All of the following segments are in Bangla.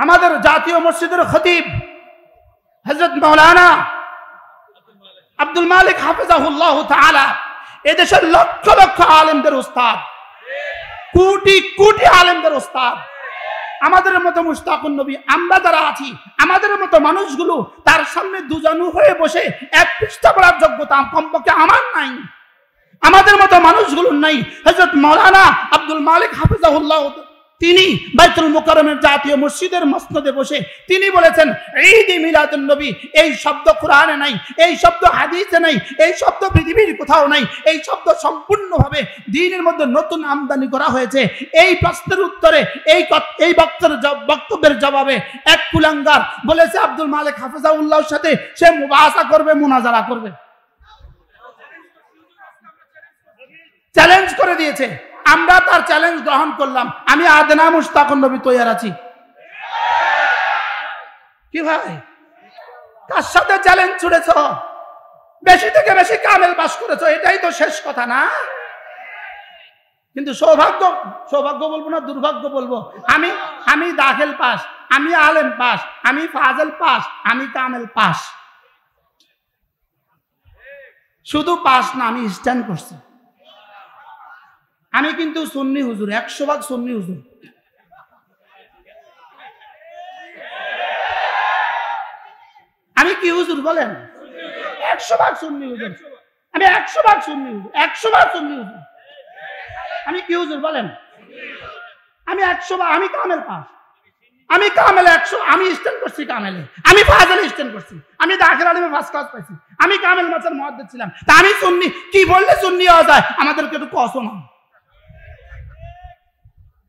আমাদের জাতীয় মসজিদের খতিব হযরত মাওলানা আব্দুল মালিক হাফিজাহুল্লাহ তাআলা এদেশের লক্ষ লক্ষ আলেমদের উস্তাদ, কোটি কোটি আলেমদের উস্তাদ। আমাদের মতো মুশতাকুন নবী আমরা যারা আছি, আমাদের মতো মানুষগুলো তার সামনে দুজানু হয়ে বসে এক পৃষ্ঠা পড়ার যোগ্যতা কমপক্ষে আমার নাই, আমাদের মতো মানুষগুলোর নাই। হযরত মাওলানা আব্দুল মালিক হাফিজাহুল্লাহ তিনি বাইতুল মুকাররমের জাতীয় মসজিদের মসনদে বসে তিনি বলেছেন, ঈদ মিলাদুন নবী এই শব্দ কোরআনে নাই, এই শব্দ হাদিসে নাই, এই শব্দ পৃথিবীর কোথাও নাই, এই শব্দ সম্পূর্ণভাবে দ্বীনের মধ্যে নতুন আমদানি করা হয়েছে। এই প্রশ্নের উত্তরে এই বক্তব্যের জবাবে এক কুলাঙ্গার বলেছে আব্দুল মালিক হাফিজাহুল্লাহর সাথে সে মুবাহাসা করবে, মুনাজারা করবে, চ্যালেঞ্জ করে দিয়েছে। আমরা তার চ্যালেঞ্জ গ্রহণ করলাম। আমি আদনা মুশতাকুন নবী তৈয়ার আছি। কি ভাই, কার সাথে চ্যালেঞ্জ ছুড়েছ? বেশি থেকে বেশি কামেল পাস করেছ, এটাই তো শেষ কথা না? কিন্তু সৌভাগ্য বলবো না দুর্ভাগ্য বলবো, আমি দাখিল পাস, আমি আলেম পাস, আমি ফাজেল পাস, আমি কামেল পাস। শুধু পাস না, আমি স্ট্যান্ড করছি। আমি কিন্তু সুন্নি হুজুর, 100% সুন্নি হুজুর। আমি কি হুজুর বলেন? 100% সুন্নি হুজুর। আমি 100% সুন্নি হুজুর, 100% সুন্নি হুজুর। আমি কি হুজুর বলেন? আমি 100%, আমি কামেল পাস, আমি কামেল 100, আমি স্ট্যান্ড করছি কামেলে, আমি ফাজেল স্ট্যান্ড করছি, আমি দাখিল আলিমে ফার্স্ট ক্লাস পাইছি, আমি কামেল মাছের মুহাদ্দিস ছিলাম। তা আমি সুন্নি, কি বললে সুন্নি হওয়া যায়? আমাদেরকে একটু কসম,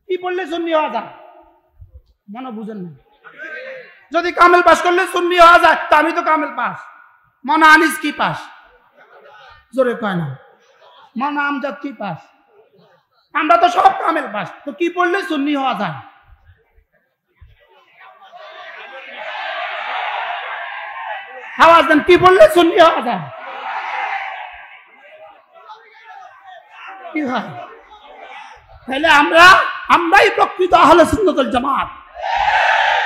কি বললে সুন্নি হওয়া যায়? মনে বুঝেন না। যদি কামেল পাস করলে সুন্নি হওয়া যায়, তা আমি তো কামেল পাস। মনে আনিস কি পাস? জোরে কয় না। মনে আমজাদ কি পাস? আমরা তো সব কামেল পাস। তো কি পড়লে সুন্নি হওয়া যায়? আওয়াজ দেন, কি বললে সুন্নি হওয়া যায়? কি হয়? তাহলে আমরাই প্রকৃত আহলে সুন্নাত ওয়াল জামাত,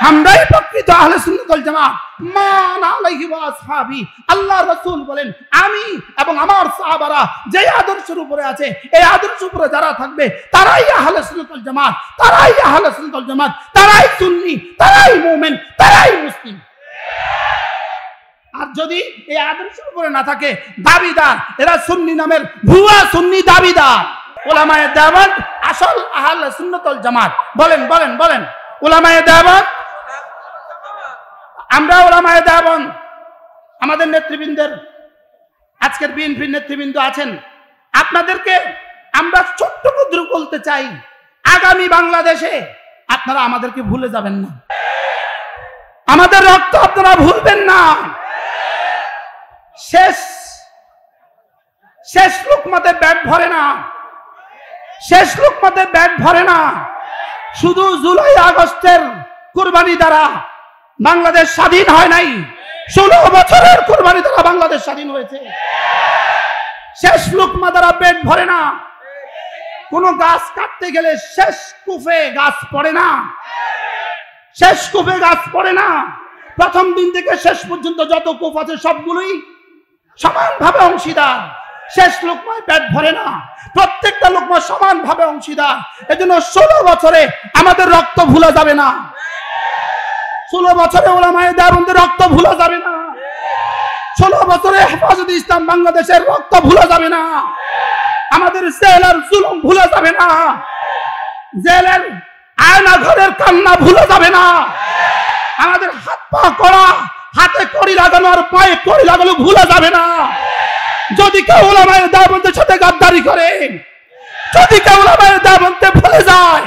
আমরাই প্রকৃত আহলে সুন্নাত ওয়াল জামাত। মান আলাইহি ওয়া আসহাবি, আল্লাহ রাসূল বলেন আমি এবং আমার সাহাবারা যে আদর্শের উপরে আছে, এই আদর্শের উপরে যারা থাকবে তারাই আহলে সুন্নাত ওয়াল জামাত, তারাই আহলে সুন্নাত ওয়াল জামাত, তারাই সুন্নি, তারাই মুমিন, তারাই মুসলিম। আর যদি এই আদর্শের উপরে না থাকে, দাবিদার, এরা সুন্নি নামের ভুয়া সুন্নি দাবিদার। উলামায়ে দেওবন্দ আসল আহলে সুন্নাত ওয়াল জামাত। বলেন বলেন বলেন, উলামায়ে দেওবন্দ, আমরা উলামায়ে দেওবন্দ, আমাদের নেতৃবৃন্দের, আজকের বিএনপির নেতৃবৃন্দ আছেন, আপনাদেরকে আমরা ছোট্ট ক্ষুদ্র বলতে চাই, আগামী বাংলাদেশে আপনারা আমাদেরকে ভুলে যাবেন না, আমাদের রক্ত আপনারা ভুলবেন না। শেষ লুকমাতে পেট ভরে না, শেষ লুকমাতে পেট ভরে না। শুধু জুলাই আগস্টের কুরবানি দ্বারা বাংলাদেশ স্বাধীন হয় নাই, 16 বছরের কুরবানি দ্বারা বাংলাদেশ স্বাধীন হয়েছে। শেষ লুকমা দ্বারা পেট ভরে না। কোন গাছ কাটতে গেলে শেষ কুফে গাছ পড়ে না, শেষ কুফে গাছ পড়ে না। প্রথম দিন থেকে শেষ পর্যন্ত যত কূপ আছে সবগুলোই সমানভাবে অংশীদার। শেষ লোকমায় পেট ভরে না, প্রত্যেকটা লোকমা সমানভাবে অংশীদার। এজন্য 16 বছরে আমাদের রক্ত ভুলা যাবে না, 16 বছরে উলামায়ে দেওবন্দের রক্ত ভুলা যাবে না, 16 বছরে হেফাজতে ইসলাম বাংলাদেশের রক্ত ভুলা যাবে না, আমাদের জেলের জুলুম ভুলা যাবে না, জেলের আয়না ঘরের কান্না ভুলা যাবে না, আমাদের হাত পা করা, হাতে কড়ি লাগানো আর পায়ে কড়ি লাগানো ভুলা যাবে না। যদি কেউ উলামায়ে দেওবন্দের সাথে গাদ্দারি করে, যদি কেউ উলামায়ে দেওবন্দকে ভুলে যায়,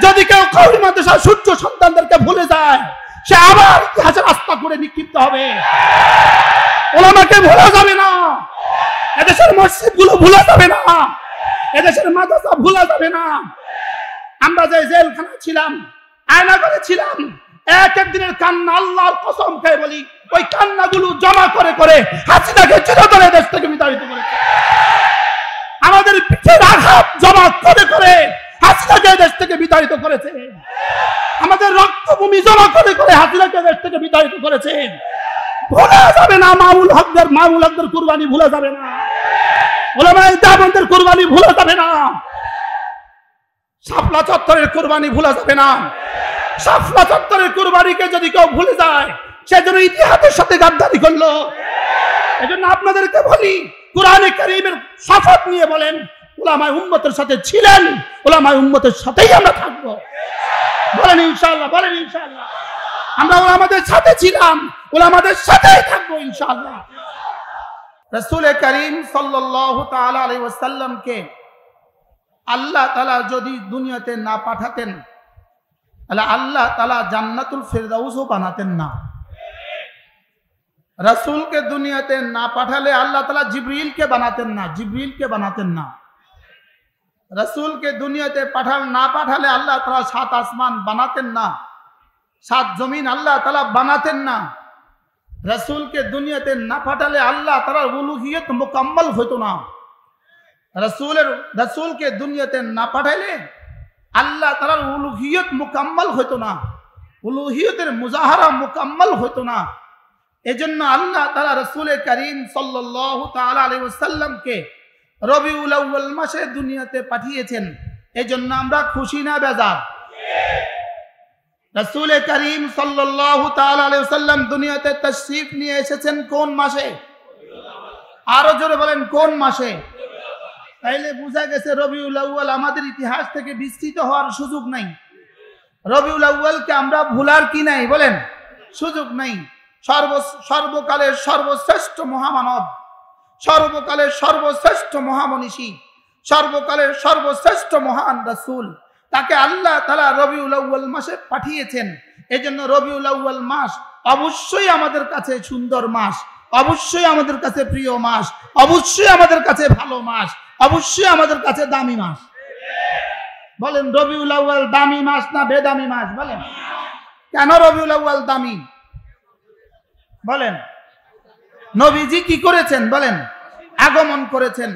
যদি কেউ কওমি মাদ্রাসার সূর্য সন্তানদেরকে ভুলে যায়, সে আবার ইতিহাসের রাস্তা করে নিক্ষিপ্ত হবে। উলামাকে ভুলা যাবে না, এদেশের মসজিদগুলো ভুলা যাবে না, এদেশের মাদ্রাসা ভুলা যাবে না। আমরা যে জেলখানা ছিলাম, আয়না ঘরে ছিলাম, এক দিনের কান্না, আল্লাহর কসম খেয়ে বলি, ওই কান্নাগুলো জমা করে করে হাসিনাকে চিরতরে দেশ থেকে বিতাড়িত করেছে। আমাদের পিঠের আঘাত জমা করে করে হাসিনাকে দেশ থেকে বিতাড়িত করেছে। আমাদের রক্ত রক্তভূমি জমা করে করে হাসিনাকে দেশ থেকে বিতাড়িত করেছেন। ভোলা যাবে না মামুনুল হকদের কুরবানি ভুলা যাবে না, ওলামায়ে দেওবন্দের কুরবানি ভুলা যাবে না, শাপলা চত্বরের কুরবানি ভুলা যাবে না। শাপলা চত্বরের কুরবানিকে যদি কেউ ভুলে যায় সেজন্য ইতিহাসের সাথে গাদ্দারি করলো। এজন্য আপনাদেরকে বলি, কোরআনে কারীমের শপথ নিয়ে বলেন, উলামায়ে উম্মতের সাথে ছিলেন, উলামায়ে উম্মতের সাথেই আমরা থাকবো। বলেন ইনশাআল্লাহ, বলেন ইনশাআল্লাহ। আমরা উলামাদের সাথে ছিলাম, উলামাদের সাথেই থাকবো ইনশাআল্লাহ। রাসূল করিম সাল্লাল্লাহু তাআলা আলাইহি ওয়াসাল্লামকে আল্লাহ তাআলা যদি দুনিয়াতে না পাঠাতেন তাহলে আল্লাহ তাআলা জান্নাতুল ফেরদাউসও বানাতেন না। রাসূলকে দুনিয়াতে না পাঠালে আল্লাহ তাআলা জিবরিলকে বানাতেন না, জিবরিলকে বানাতেন না। রাসূলকে দুনিয়াতে না পাঠালে আল্লাহ তাআলা 7 আসমান বানাতেন না, 7 জমিন আল্লাহ তাআলা বানাতেন না। রাসূলকে দুনিয়াতে না পাঠালে আল্লাহ তাআলার উলুহিয়ত মুকাম্মল হতো না। রাসূলকে দুনিয়াতে না পাঠাইলে আল্লাহ তাআলার উলুহিয়ত মুকাম্মল হতো না, উলুহিয়তের মুজাহারা মুকাম্মল হতো না। এজন্য আল্লাহ তাআলা রাসূল করিম সাল্লাল্লাহু তাআলা আলাইহি ওয়াসাল্লামকে রবিউল আউয়াল মাসে দুনিয়াতে পাঠিয়েছেন। এজন্য আমরা খুশি না বেজার? রাসূল করিম সাল্লাল্লাহু তাআলা আলাইহি ওয়াসাল্লাম দুনিয়াতে তাশরীফ নিয়ে এসেছেন কোন মাসে? আরো জোরে বলেন, কোন মাসে? তাইলে বোঝা গেছে রবিউল আউয়াল আমাদের ইতিহাস থেকে বিস্তৃত হওয়ার সুযোগ নাই। রবিউল আউয়ালকে আমরা ভুলার কি নাই বলেন? সুযোগ নাই। সর্বকালের সর্বশ্রেষ্ঠ মহামানব, সর্বকালের সর্বশ্রেষ্ঠ মহামনীষী, সর্বকালের সর্বশ্রেষ্ঠ মহান রাসূল, তাকে আল্লাহ তাআলা রবিউল আউয়াল মাসে পাঠিয়েছেন। এজন্য রবিউল আউয়াল মাস অবশ্যই আমাদের কাছে সুন্দর মাস, অবশ্যই আমাদের কাছে প্রিয় মাস, অবশ্যই আমাদের কাছে ভালো মাস, অবশ্যই আমাদের কাছে দামি মাস। বলেন রবিউল আউয়াল দামি মাস না বেদামি মাস? বলেন কেন রবিউল আউয়াল দামি? বলেন নবীজি কি করেছেন? বলেন আগমন করেছেন।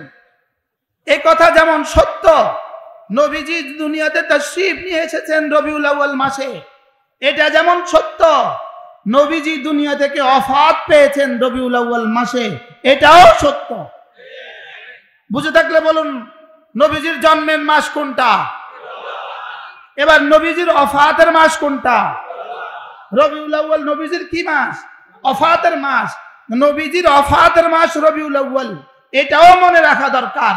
এই কথা যেমন সত্য, নবীজি দুনিয়াতে তাশরীফ নিয়ে এসেছেন রবিউল আউয়াল মাসে, এটা যেমন সত্য নবীজি দুনিয়া থেকে ওফাত পেয়েছেন রবিউল আউয়াল মাসে, এটাও সত্য। বুঝে থাকলে বলুন নবীজির জন্মের মাস কোনটা? এবার নবীজির ওফাতের মাস কোনটা? রবিউল আউয়াল নবীজির কি মাস? ওফাতের মাস। নবীজির ওফাতের মাস রবিউল আউয়াল, এটাও মনে রাখা দরকার।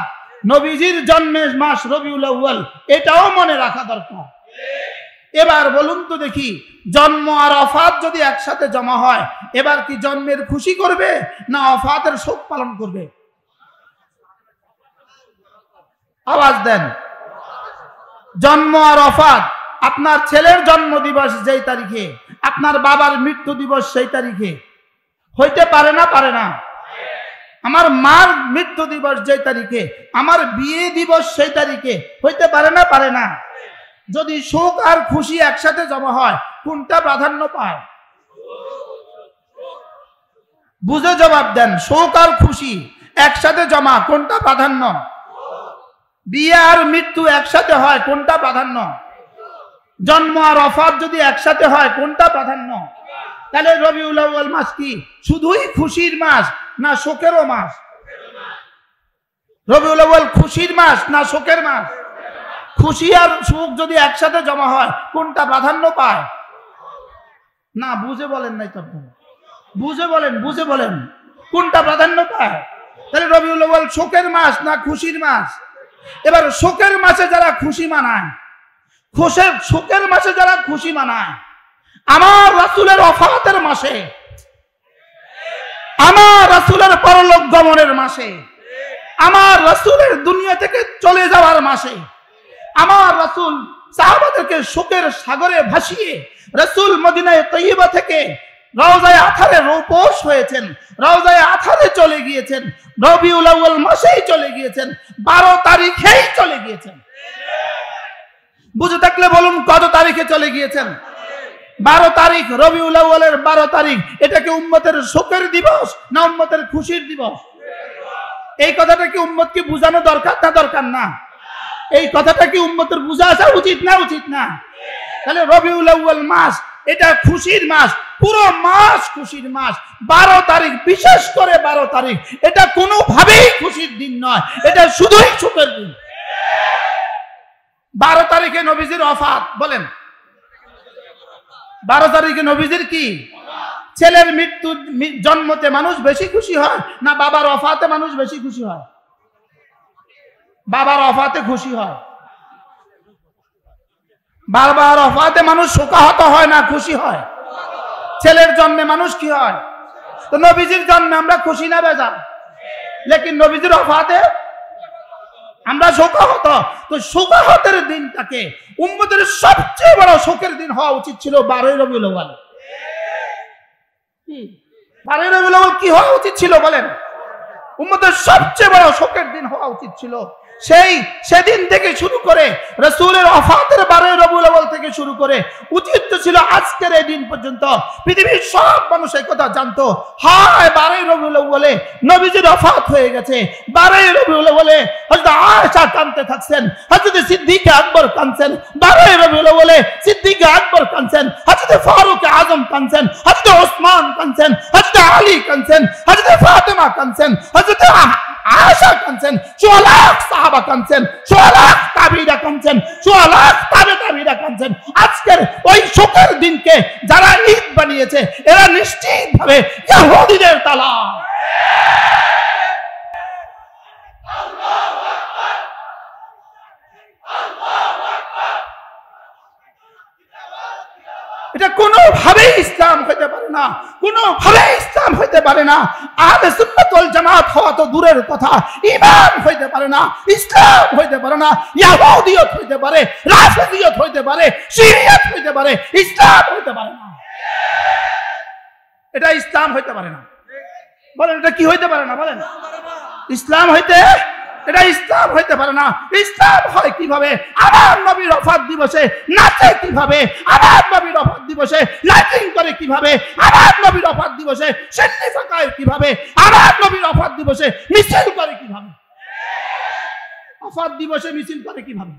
নবীজির জন্মের মাস রবিউল আউয়াল, এটাও মনে রাখা দরকার। এবার বলুন তো দেখি, জন্ম আর ওফাত যদি একসাথে জমা হয়, এবার কি জন্মের খুশি করবে না ওফাতের শোক পালন করবে? আওয়াজ দেন। জন্ম আর ওফাত, আপনার ছেলের জন্ম দিবস যেই তারিখে, আপনার বাবার মৃত্যু দিবস সেই তারিখে হইতে পারে না? পারে না? আমার মার মৃত্যু দিবস যেই তারিখে, আমার বিয়ে দিবস সেই তারিখে হইতে পারে না? পারে না? যদি শোক আর খুশি একসাথে জমা হয়, কোনটা প্রাধান্য পায়? বুঝে জবাব দেন। শোক আর খুশি একসাথে জমা, কোনটা প্রাধান্য? বিয়ে আর মৃত্যু একসাথে হয়, কোনটা প্রাধান্য? জন্ম আর ওফাত যদি একসাথে হয়, কোনটা প্রাধান্য? তাহলে রবিউল আউয়াল মাস কি শুধুই খুশির মাস না শোকেরও মাস? রবিউল আউয়াল খুশির মাস না শোকের মাস? খুশি আর শোক যদি একসাথে জমা হয়, কোনটা প্রাধান্য পায়? না বুঝে বলেন নাই তো, বুঝে বলেন, বুঝে বলেন কোনটা প্রাধান্য পায়? তাহলে রবিউল আউয়াল শোকের মাস না খুশির মাস? এবার শোকের মাসে যারা খুশি মানায়, শোকের মাসে যারা খুশি মানায়, আমার রাসূলের ওফাতের মাসে, আমার রাসূলের পরলোক গমনের মাসে, আমার রাসূলের দুনিয়া থেকে চলে যাওয়ার মাসে, আমার রাসূল সাহাবাদেরকে শোকের সাগরে ভাসিয়ে রাসূল মদিনায়ে তয়্যিবা থেকে রওজায়ে আথারে রূপোশ হয়েছেন, রওজায়ে আথারে চলে গিয়েছেন, রবিউল আউয়াল মাসেই চলে গিয়েছেন, 12 তারিখেই চলে গিয়েছেন। বুঝে থাকলে বলুন কত তারিখে চলে গিয়েছেন? 12 তারিখ। রবিউল আউয়ালের 12 তারিখ। এটা কি উম্মতের শোকের দিবস না উম্মতের খুশির দিবস? এই কথাটা কি উম্মতকে বুঝানো দরকার না দরকার না? এই কথাটা কি উম্মতের বুঝা আসা উচিত না উচিত না? তাহলে রবিউল আউয়াল মাস এটা খুশির মাস, পুরো মাস খুশির মাস। 12 তারিখ, বিশেষ করে 12 তারিখ, এটা কোনোভাবেই খুশির দিন নয়, এটা শুধুই সুখের দিন। 12 তারিখে নবীজির ওফাত, বলেন 12 তারিখে নবীজির কি? ছেলের মৃত্যু, জন্মতে মানুষ বেশি খুশি হয় না বাবার ওফাতে মানুষ বেশি খুশি হয়? বাবার ওফাতে খুশি হয়। বাবার ওফাতে মানুষ শোকাহত হয় না খুশি হয়? ছেলের জন্মে মানুষ কি হয়? তো নবীজির জন্মে আমরা খুশি না বেজার? লেকিন নবীজির ওফাতে আমরা শোকাহত। তো শোকাহতের দিনটাকে উম্মতের সবচেয়ে বড় শোকের দিন হওয়া উচিত ছিল 12 রবিউল আউয়াল। 12 রবিউল আউয়াল কি হওয়া উচিত ছিল বলেন? উম্মতের সবচেয়ে বড় শোকের দিন হওয়া উচিত ছিল। সেদিন থেকে শুরু করে রাসূলের ওফাতের 12 রবিউল আউয়াল থেকে শুরু করে উচিত ছিল আজকের এই দিন পর্যন্ত পৃথিবীর সব মানুষ এই কথা জানতো, হায় 12 রবিউল আউয়ালে নবীজির ওফাত হয়ে গেছে। 12 রবিউল আউয়ালে হযরত আয়েশা কাঁদতে থাকছেন, হযরত সিদ্দিক আকবর কাঁদছেন। 12 রবিউল আউয়ালে সিদ্দিক আকবর কাঁদছেন, হযরত ফারুক আজম কাঁদছেন, হযরত ওসমান কাঁদছেন, হযরত আলী কাঁদছেন, হযরত ফাতেমা কাঁদছেন, হযরত আয়েশা কাঁদছেন, 4 লাখ সাহাবা কাঁদছেন, 4 লাখ তাবিঈরা কাঁদছেন, 4 লাখ তাবিঈরা কাঁদছেন। আজকের ওই শোকের দিনকে যারা ঈদ বানিয়েছে এরা নিশ্চিতভাবে ইহুদিদের তালা। এটা কোনোভাবেই ইসলাম হইতে পারে না, কোনোভাবেই ইসলাম হইতে পারে না। আহলে সুন্নাত ওয়াল জামাত হওয়া তো দূরের কথা, ঈমান হইতে পারে না, ইসলাম হইতে পারে না। ইহুদিয়ত হইতে পারে, রাফিদিয়ত হইতে পারে, শিরিয়ত হইতে পারে, ইসলাম হইতে পারে না। এটা ইসলাম হইতে পারে না। বলেন এটা কি হইতে পারে না? বলেন ইসলাম হইতে, এটা ইসলাম হইতে পারে না। ইসলাম হয় কিভাবে? আমার নবীর ওফাত দিবসে নাচে কিভাবে? আমার নবীর ওফাত দিবসে লাইটিং করে কিভাবে? আমার নবীর ওফাত দিবসে সিন্নি ফাকায় কিভাবে? আমার নবীর ওফাত দিবসে মিছিল করে কিভাবে? ওফাত দিবসে মিছিল করে কিভাবে?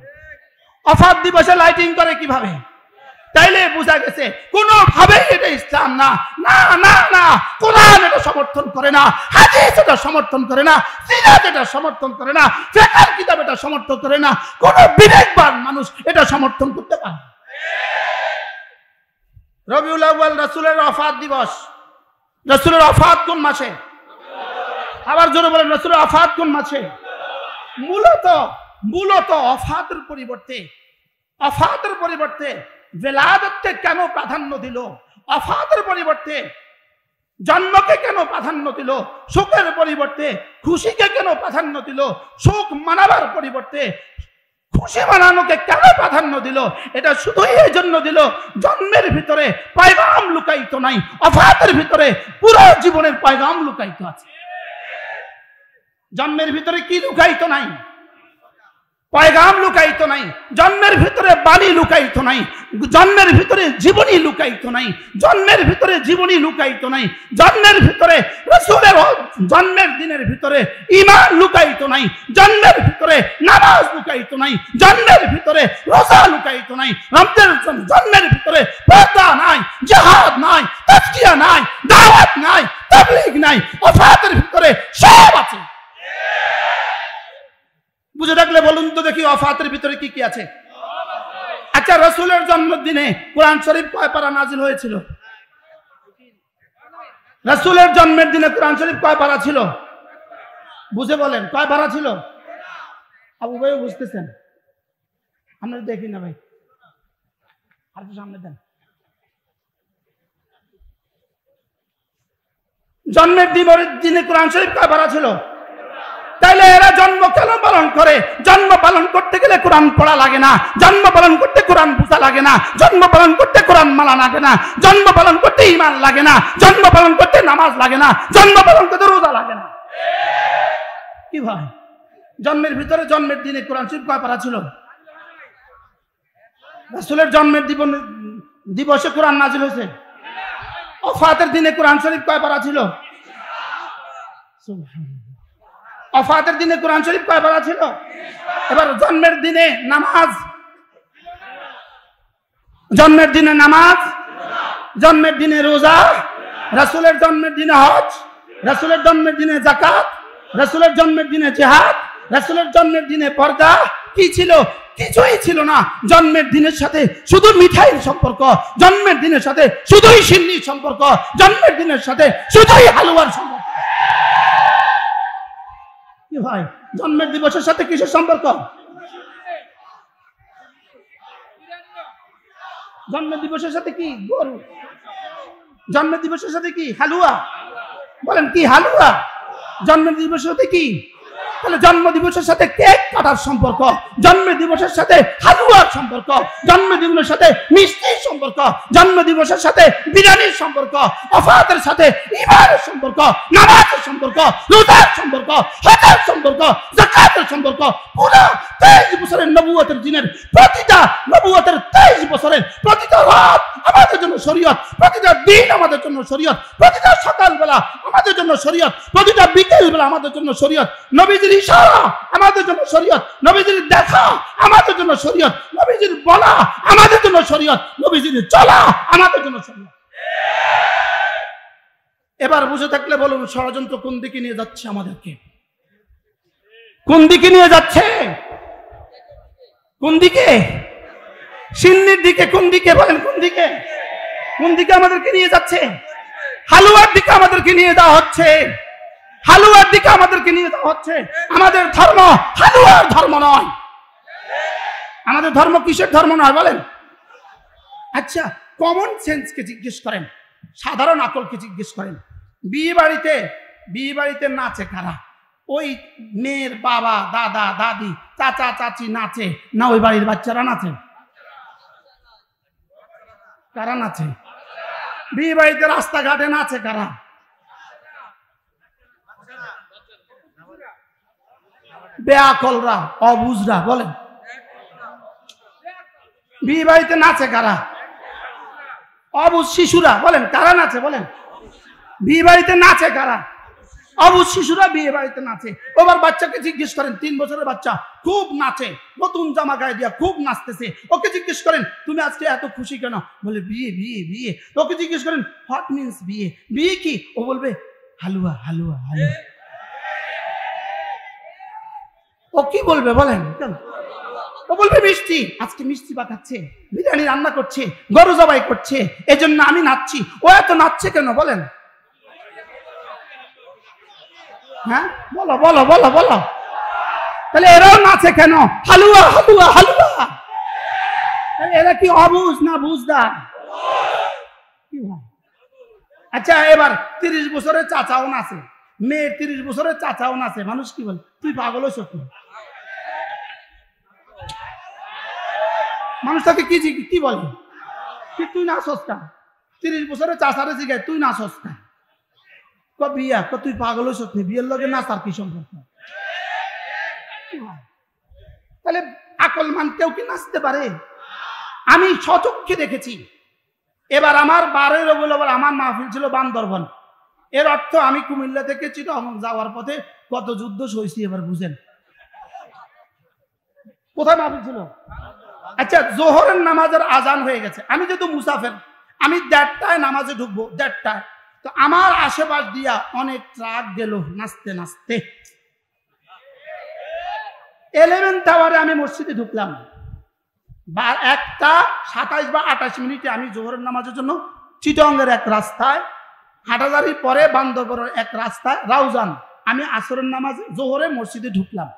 ওফাত দিবসে লাইটিং করে কিভাবে? তাইলে বোঝা গেছে কোনোভাবেই এটা ইসলাম না। না না না, কোরআন এটা সমর্থন করে না, হাদিস এটা সমর্থন করে না, সিরাত এটা সমর্থন করে না, ফিকহের কিতাব এটা সমর্থন করে না, কোন বিবেকবান মানুষ এটা সমর্থন করতে পারে। রবিউল আউয়াল রাসূলের ওফাত দিবস। রাসূলের ওফাত কোন মাসে? আবার জোরে বলেন, রাসূলের ওফাত কোন মাসে? মূলত ওফাতের পরিবর্তে বেলাদতকে কেন প্রাধান্য দিল? ওফাতের পরিবর্তে জন্মকে কেন প্রাধান্য দিল? শোকের পরিবর্তে খুশিকে কেন প্রাধান্য দিল? শোক মানাবার পরিবর্তে খুশি মানানোকে কেন প্রাধান্য দিল? এটা শুধুই এই জন্য দিল, জন্মের ভিতরে পয়গাম লুকায়িত নাই, ওফাতের ভিতরে পুরো জীবনের পয়গাম লুকায়িত আছে। জন্মের ভিতরে কি লুকায়িত নাই? পয়গাম লুকায়িত নাই। জন্মের ভিতরে বাণী লুকায়িত নাই, জন্মের ভিতরে জীবনী লুকায়িত নাই, জন্মের ভিতরে জীবনী লুকায়িত নাই, জন্মের ভিতরে রাসূলের জন্মের দিনের ভিতরে ঈমান লুকায়িত নাই, জন্মের ভিতরে নামাজ লুকায়িত নাই, জন্মের ভিতরে রোজা লুকায়িত নাই, জন্মের ভিতরে পর্দা নাই, জিহাদ নাই, তাজকিয়া নাই, দাওয়াত নাই, তাবলীগ নাই। ওফাতের ভিতরে সব আছে। বুঝে থাকলে বলুন তো দেখি ওফাতের ভিতরে কি কি আছে? আচ্ছা, রাসূলের জন্মদিনে কোরআন শরীফ কয় পারা নাজিল হয়েছিল? রাসূলের জন্মের দিনে কোরআন শরীফ কয় পারা ছিল? বুঝে বলেন, কয় পারা ছিল? আবু ভাই বুঝতেছেন? আমরা দেখি না ভাই, আর সামনে দেন। জন্মের দিনে কোরআন শরীফ কয় পারা ছিল? তাইলে এরা জন্ম কেন পালন করে? জন্ম পালন করতে গেলে কোরআন পড়া লাগে না, জন্ম পালন করতে কোরআন বুঝা লাগে না, জন্ম পালন করতে কোরআন মানা লাগে না, জন্ম পালন করতে ঈমান লাগে না, জন্ম পালন করতে নামাজ লাগে না, জন্ম পালন করতে রোজা লাগে না। কি ভাই, জন্মের ভিতরে জন্মের দিনে কোরআন শরীফ কয় পারা ছিল? রাসূলের জন্মের দিবসে কোরআন নাজিল হয়েছে। ওফাতের দিনে কোরআন শরীফ কয় পারা ছিল? ওফাতের দিনে কোরআন শরীফ কয় পারা ছিল? এবার জন্মের দিনে নামাজ, জন্মের দিনে নামাজ জন্মের দিনে রোজা, রাসূলের জন্মের দিনে হজ, রাসূলের জন্মের দিনে যাকাত, রাসূলের জন্মের দিনে জিহাদ, রাসূলের জন্মের দিনে পর্দা। কি ছিল? কিছুই ছিল না। জন্মের দিনের সাথে শুধু মিঠাইয়ের সম্পর্ক, জন্মের দিনের সাথে শুধুই সিন্নির সম্পর্ক, জন্মের দিনের সাথে শুধুই হালুয়ার সম্পর্ক। কি ভাই, জন্মের দিবসের সাথে কিসের সম্পর্ক? জন্মের দিবসের সাথে কি? গরু। জন্মের দিবসের সাথে কি? হালুয়া। বলেন কি হালুয়া? জন্মের দিবসের সাথে কি? তাহলে জন্ম দিবসের সাথে কেক কাটার সম্পর্ক, জন্ম দিবসের সাথে হালুয়ার সম্পর্ক, জন্ম দিবসের সাথে মিষ্টির সম্পর্ক, জন্ম দিবসের সাথে বিরিয়ানির সম্পর্ক, ওফাতের সাথে ঈমানের সম্পর্ক, নামাজের সম্পর্ক, রোজার সম্পর্ক, হজের সম্পর্ক, যাকাতের সম্পর্ক। পুরো 23 বছরের নবুয়তের দিনের প্রতিটা নবুয়তের 23 বছরের প্রতিটা রাত আমাদের জন্য শরীয়ত, প্রতিটা দিন আমাদের জন্য শরীয়ত, প্রতিটা সকালবেলা আমাদের জন্য শরীয়ত, প্রতিটা বিকেল বেলা আমাদের জন্য শরীয়ত। নবীজির ইশারা আমাদের জন্য শরীয়ত, নবীজির দেখা আমাদের জন্য শরীয়ত, নবীজির বলা আমাদের জন্য শরীয়ত, নবীজির চলা আমাদের জন্য শরীয়ত। এবার বুঝে থাকলে বলুন, ষড়যন্ত্র কোন দিকে নিয়ে যাচ্ছে আমাদেরকে? কোন দিকে নিয়ে যাচ্ছে? কোন দিকে? সিন্নির দিকে। কোন দিকে? বলেন কোন দিকে? কোন দিকে আমাদেরকে নিয়ে যাচ্ছে? হালুয়ার দিকে আমাদেরকে নিয়ে যাওয়া হচ্ছে, হালুয়ার দিকে আমাদেরকে নিয়ে যাওয়া হচ্ছে। আমাদের ধর্ম হালুয়ার ধর্ম নয়। আমাদের ধর্ম কিসের ধর্ম নয় বলেন? আচ্ছা, কমন সেন্সকে জিজ্ঞেস করেন, সাধারণ আকলকে জিজ্ঞেস করেন। বিয়ে বাড়িতে নাচে কারা? ওই মেয়ের বাবা, দাদা, দাদি, চাচা, চাচি নাচে না ওই বাড়ির বাচ্চারা নাচে? কারা নাচে? বিয়ে বাড়িতে রাস্তাঘাটে নাচে কারা? বেআকলরা, অবুঝরা। বলেন বিয়ে বাড়িতে নাচে কারা? অবুঝ শিশুরা। বলেন কারা নাচে? বলেন বিয়ে বাড়িতে নাচে কারা? অবুঝ শিশুরা বিয়ে বাড়িতে নাচে। ওবার বাচ্চাকে জিজ্ঞেস করেন, 3 বছরের বাচ্চা খুব নাচে, নতুন জামা গায়ে দিয়া খুব নাচতেছে। ওকে জিজ্ঞেস করেন, তুমি আজকে এত খুশি কেন? বলে বিয়ে বিয়ে বিয়ে। ওকে জিজ্ঞেস করেন, হোয়াট মিন্স বিয়ে? বিয়ে কি? ও বলবে হালুয়া হালুয়া হালুয়া। ও কি বলবে বলেন? ও বলবে মিষ্টি। আজকে মিষ্টি পাকাচ্ছে, বিরিয়ানি রান্না করছে, গরু জবাই করছে, এজন্য আমি নাচছি। ও এত নাচছে কেন বলেন? হ্যাঁ বলো বলো বলো বলো। তাহলে এরাও নাচে কেন? হালুয়া হালুয়া হালুয়া। এরা কি অবুঝ না বুঝদার? আচ্ছা, এবার 30 বছরের চাচাও নাচে, মেয়ের 30 বছরের চাচাও নাচে। মানুষ কি বলে? তুই পাগল হইছ? মানুষ তাকে কি বলে? তুই নাচস কেন? 30 বছরের চাচারে জিগায় তুই নাচস কেন? বিয়া তুই পাগল হইছ? বিয়ের লগে নাচার কি সম্পর্ক? তাহলে আকলমান কেউ কি নাচতে পারে? আমি সচক্ষে দেখেছি। এবার আমার 12 রবিউল আউয়াল আমার মাহফিল ছিল বান্দরবন। এর অর্থ আমি কুমিল্লা থেকে চিটাগং যাওয়ার পথে কত যুদ্ধ সইছি এবার বুঝেন। কোথায় মাহফিল ছিল? আচ্ছা, জোহরের নামাজের আজান হয়ে গেছে। আমি যেহেতু মুসাফির, আমি 1:30টায় নামাজে ঢুকবো, 1:30টায়। তো আমার আশেপাশ দিয়া অনেক ট্রাক গেল নাচতে নাচতে। 11 টাওয়ারে আমি মসজিদে ঢুকলাম। 1:27 বা 28 মিনিটে আমি জোহরের নামাজের জন্য চিটাগংয়ের এক রাস্তায়, হাটাজারির পরে বান্দরবনের এক রাস্তায় রাউজান, আমি আসরের নামাজে জোহরে মসজিদে ঢুকলাম।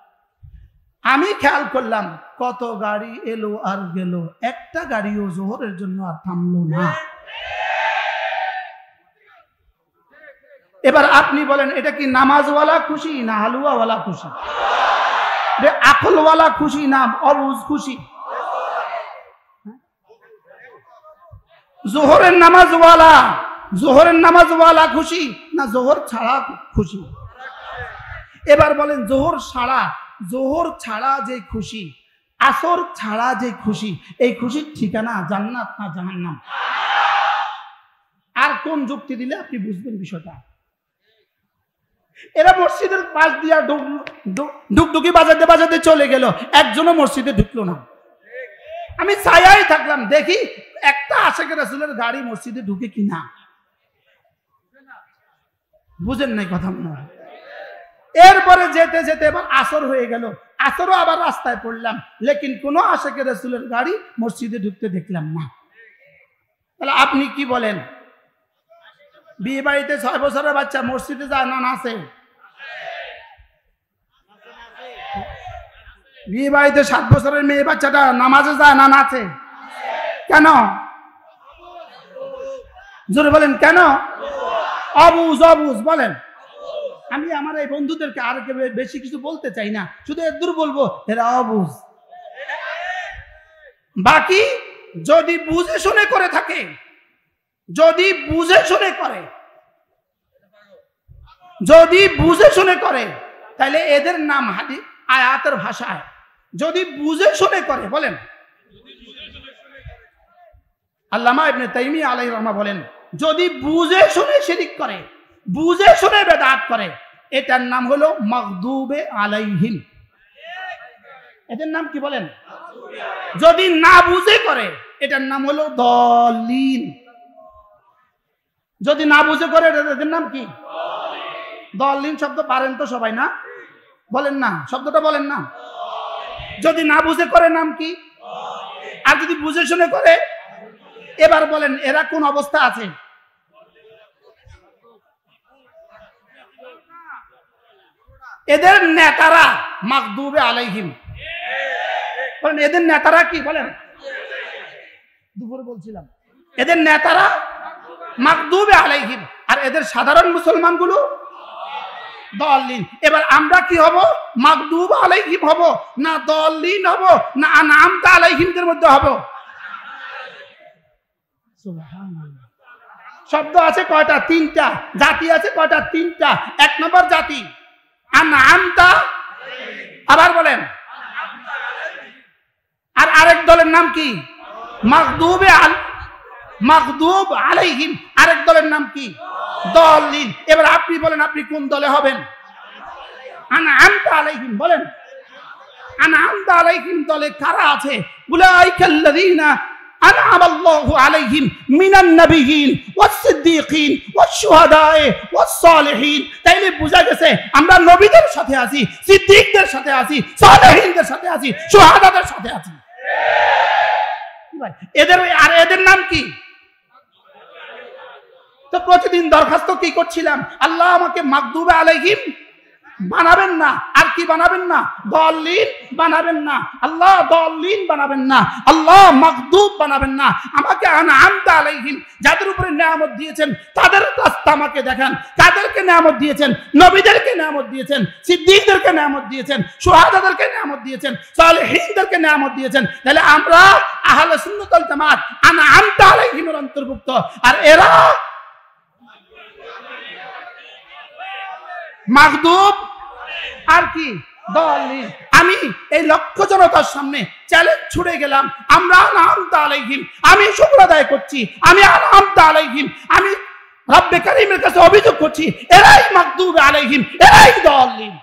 আমি খেয়াল করলাম কত গাড়ি এলো আর গেল, একটা গাড়িও জোহরের জন্য আর থামলো না। এবার আপনি বলেন, এটা কি নামাজওয়ালা খুশি না হালুয়াওয়ালা খুশি? আকলওয়ালা খুশি না অবুঝ খুশি? জোহরের নামাজওয়ালা খুশি না জোহর ছাড়া খুশি? এবার বলেন, জোহর ছাড়া যে খুশি, আসর ছাড়া যে খুশি, এই খুশির ঠিকানা জান্নাত না জাহান্নাম? আর কোন যুক্তি দিলে আপনি বুঝবেন বিষয়টা? এরা মসজিদের পাশ দিয়া ডুকডুকি বাজাতে বাজাতে চলে গেল, একজনও মসজিদে ঢুকলো না। আমি ছায়াই থাকলাম, দেখি একটা আশিকে রাসূলের গাড়ি মসজিদে ঢুকে কিনা। বুঝেন নাই কথা মনে হয়। এরপরে যেতে যেতে এবার আসর হয়ে গেল, আসরও আবার রাস্তায় পড়লাম, লেকিন কোনো আশিকে রাসূলের গাড়ি মসজিদে ঢুকতে দেখলাম না। তাহলে আপনি কি বলেন, বিয়ে বাড়িতে 6 বছরের বাচ্চা মসজিদে যায় না নাচে? বিয়ে বাড়িতে 7 বছরের মেয়ে বাচ্চাটা নামাজে যায় না নাচে? কেন? জোরে বলেন কেন? অবুঝ অবুঝ বলেন। আমি আমার এই বন্ধুদেরকে আর বেশি কিছু বলতে চাই না, শুধু এদূর বলবো এরা অবুঝ। বাকি যদি বুঝে শুনে করে থাকে, যদি বুঝে শুনে করে, যদি বুঝে শুনে করে, তাহলে এদের নাম হাদিস আয়াতের ভাষায় যদি বুঝে শুনে করে, বলেন আল্লামা ইবনে তাইমিয়া আলাইহির রাহমা বলেন, যদি বুঝে শুনে শিরক করে, বুঝে শুনে বেদাত করে, এটার নাম হলো মাগদুবে আলাইহিম। এদের নাম কি বলেন? যদি না বুঝে করে, এটার নাম হলো দলিন। যদি না বুঝে করে, এদের নাম কি? দলিন। শব্দ পারেন তো সবাই? না বলেন না, শব্দটা বলেন না। যদি না বুঝে করে নাম কি? আর যদি বুঝে শুনে করে, এবার বলেন এরা কোন অবস্থা আছে? এদের নেতারা মাগদুবে আলাইহিম। বলেন এদের নেতারা কি? বলেন, দুপুরে বলছিলাম এদের নেতারা মাগদুবে আলাইহিম, আর এদের সাধারণ মুসলমানগুলো দলিন। এবার আমরা কি হব? মাগদুব আলাইহিম হব না দলিন হব না আনআমতা আলাইহিমদের মধ্যে হব? সুবহানাল্লাহ। শব্দ আছে কয়টা? 3টা। জাতি আছে কয়টা? 3টা। 1 নম্বর জাতি আনআমতা, আবার বলেন, আর আরেক দলের নাম কি? মাগদুব আলাইহিম। আরেক দলের নাম কি? দলিন। এবার আপনি বলেন আপনি কোন দলে হবেন? আনআমতা আলাইহিম। বলেন আনআমতা আলাইহিম দলে কারা আছে? উলাইকাল্লাযীনা আনআমাল্লাহু আলাইহিম মিনান নাবিয়্যিন ওয়াস সিদ্দীকিন ওয়াস শুহাদায়ে ওয়াস সালিহিন। তাইলে বোঝা গেছে আমরা নবীদের সাথে আছি, সিদ্দীকদের সাথে আছি, সালেহিনদের সাথে আছি, শুহাদাদের সাথে আছি। এদের নাম কি? তো প্রতিদিন দরখাস্ত কি করছিলাম? আল্লাহ আমাকে মাগদুবে আলাইহিম বানাবেন না। আর কি বানাবেন না? দলিন বানাবেন না। আল্লাহ দলিন বানাবেন না, আল্লাহ মাগদুব বানাবেন না। আমাকে আনআমতা আলাইহিম, যাদের উপরে নিয়ামত দিয়েছেন তাদের রাস্তা আমাকে দেখান। কাদেরকে নিয়ামত দিয়েছেন? নবীদেরকে নিয়ামত দিয়েছেন, সিদ্দীকদেরকে নিয়ামত দিয়েছেন, শুহাদাদেরকে নিয়ামত দিয়েছেন, সালেহিনদেরকে নিয়ামত দিয়েছেন। তাহলে আমরা আহলে সুন্নাত ওয়াল জামাত আনআমতা আলাইহিমের অন্তর্ভুক্ত। আর এরা মাগদুব আর কি? দলিন। আমি এই লক্ষ জনতার সামনে চ্যালেঞ্জ ছুড়ে গেলাম, আমরা আনআমতা আলাইহিম, আমি শুকর আদায় করছি, আমি আনআমতা আলাইহিম, আমি রব্বে কারীমের কাছে অভিযোগ করছি এরাই মাগদুব আলাইহিম, এরাই দলিন।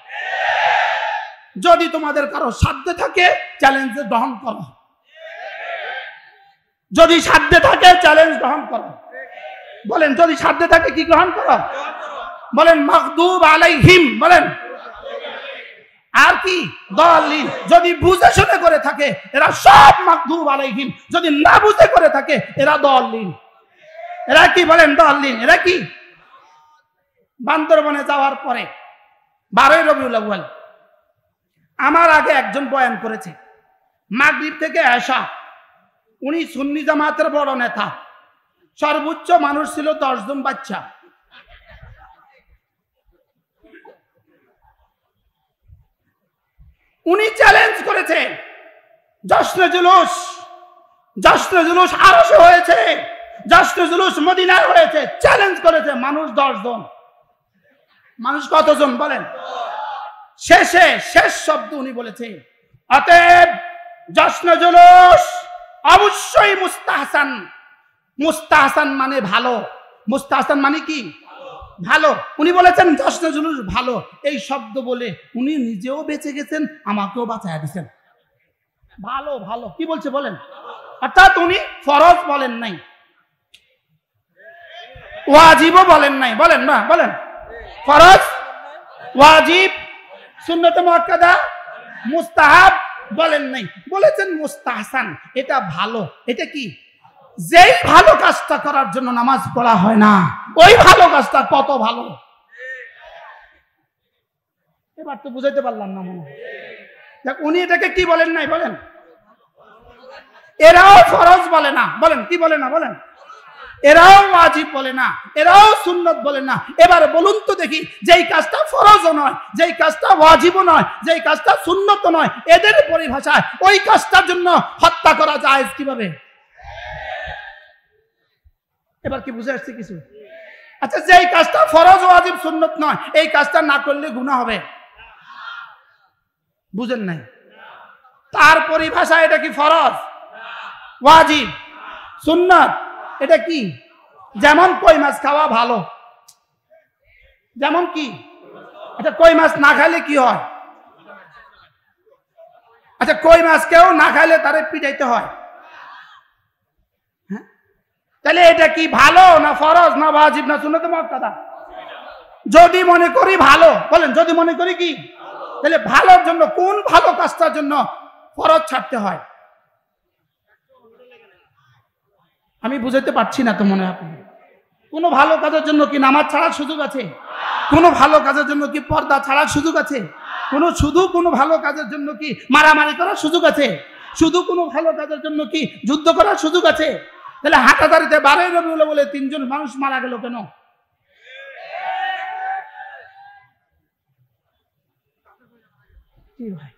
যদি তোমাদের কারো সাধ্য থাকে চ্যালেঞ্জ গ্রহণ করো, যদি সাধ্য থাকে চ্যালেঞ্জ গ্রহণ করো। বলেন যদি সাধ্য থাকে কি গ্রহণ করো? বলেন মাগদুব আলাইহিম। বলেন আর কি? দলিন। যদি বুঝে শুনে করে থাকে এরা সব মাগদুব আলাইহিম, যদি না বুঝে করে থাকে এরা দলিন। এরা কি? বলেন দলিন। এরা কি? বান্দরবনে যাওয়ার পরে 12ই রবিউল আউয়াল আমার আগে একজন বয়ান করেছে, মাগরিব থেকে এশা। উনি সুন্নি জামাতের বড় নেতা, সর্বোচ্চ মানুষ ছিল 10 জন বাচ্চা। উনি চ্যালেঞ্জ করেছে জশ্নে জুলুস আরশে হয়েছে, জশ্নে জুলুস মদিনায় হয়েছে। চ্যালেঞ্জ করেছে মানুষ 10 জন। মানুষ কতজন বলেন? শেষ শব্দ উনি বলেছে, অতএব জশ্নে জুলুস অবশ্যই মুস্তাহসান। মুস্তাহসান মানে ভালো, মুস্তাহসান মানে কি? ভালো। উনি বলেছেন জশ্নে জুলুস ভালো। এই শব্দ বলে উনি নিজেও বেঁচে গেছেন, আমাকেও বাঁচায়া দিয়েছেন। ভালো ভালো কি বলছে বলেন? অর্থাৎ উনি ফরজ বলেন নাই, ওয়াজিবও বলেন নাই। বলেন না, বলেন ফরজ, ওয়াজিব, সুন্নাতে মুআক্কাদা, মুস্তাহাব বলেন নাই, বলেছেন মুস্তাহসান, এটা ভালো। এটা কি? যেই ভালো কাজটা করার জন্য নামাজ পড়া হয় না, ওই ভালো কাজটা কত ভালো। এবার তো বুঝাইতে পারলাম না মনে হয়। উনি এটাকে কি বলেন নাই? বলেন এরাও ফরজ বলে না। বলেন কি বলে না? বলেন এরাও ওয়াজিব বলে না, এরাও সুন্নত বলে না। এবার বলুন তো দেখি, যেই কাজটা ফরজও নয়, যেই কাজটা ওয়াজিবও নয়, যেই কাজটা সুন্নতও নয়, এদের পরিভাষায় ওই কাজটার জন্য হত্যা করা যায় কিভাবে? এবার কি বুঝে আসছে কিছু? আচ্ছা, যেই কাজটা ফরজ, ওয়াজিব, সুন্নত নয়, এই কাজটা না করলে গুনাহ হবে? বুঝেন নাই? তার পরিভাষা এটা কি ফরজ, ওয়াজিব, সুন্নত? এটা কি? যেমন কই মাছ খাওয়া ভালো, যেমন কি? আচ্ছা, কই মাছ না খাইলে কি হয়? আচ্ছা, কই মাছ কেউ না খাইলে তারে পিটাইতে হয়। হ্যাঁ, তাহলে এটা কি ভালো না ফরজ না ওয়াজিব না সুন্নাতে মুআক্কাদা? যদি মনে করি ভালো, বলেন যদি মনে করি কি, তাহলে ভালোর জন্য কোন ভালো কাজটার জন্য ফরজ ছাড়তে হয়? আমি বুঝাইতে পারছি না তো মনে হয়। আপনি কোনো ভালো কাজের জন্য কি নামাজ ছাড়ার সুযোগ আছে? কোনো ভালো কাজের জন্য কি পর্দা ছাড়ার সুযোগ আছে? কোনো ভালো কাজের জন্য কি মারামারি করার সুযোগ আছে? শুধু কোনো ভালো কাজের জন্য কি যুদ্ধ করার সুযোগ আছে? তাহলে হাটাদারিতে 12 রবিউল বলে 3 জন মানুষ মারা গেল কেন? কি ভাই,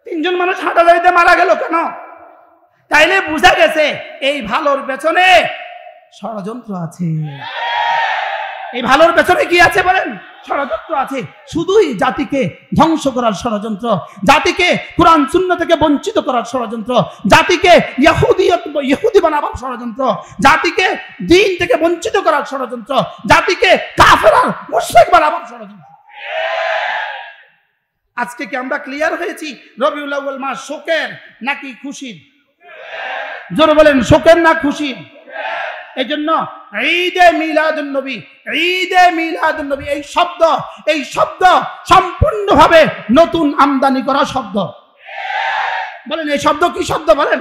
3 জন মানুষ হাটাদারিতে মারা গেল কেন? তাইলে বুঝা গেছে এই ভালোর পেছনে ষড়যন্ত্র আছে। এই ভালোর পেছনে কি আছে বলেন? ষড়যন্ত্র আছে। শুধুই জাতিকে ধ্বংস করার ষড়যন্ত্র, জাতিকে কোরআন সুন্নাহ থেকে বঞ্চিত করার ষড়যন্ত্র, জাতিকে ইহুদি বানাবার ষড়যন্ত্র, জাতিকে দ্বীন থেকে বঞ্চিত করার ষড়যন্ত্র, জাতিকে কাফের আর মুশরিক বানাবার ষড়যন্ত্র। আজকে কি আমরা ক্লিয়ার হয়েছি রবিউল আউয়াল মাস শোকের নাকি খুশির? জোরে বলেন, শোকের না খুশির? এই জন্য ঈদে মিলাদুন নবী, ঈদে মিলাদুন নবী এই শব্দ সম্পূর্ণভাবে নতুন আমদানি করা শব্দ। বলেন এই শব্দ কি শব্দ? বলেন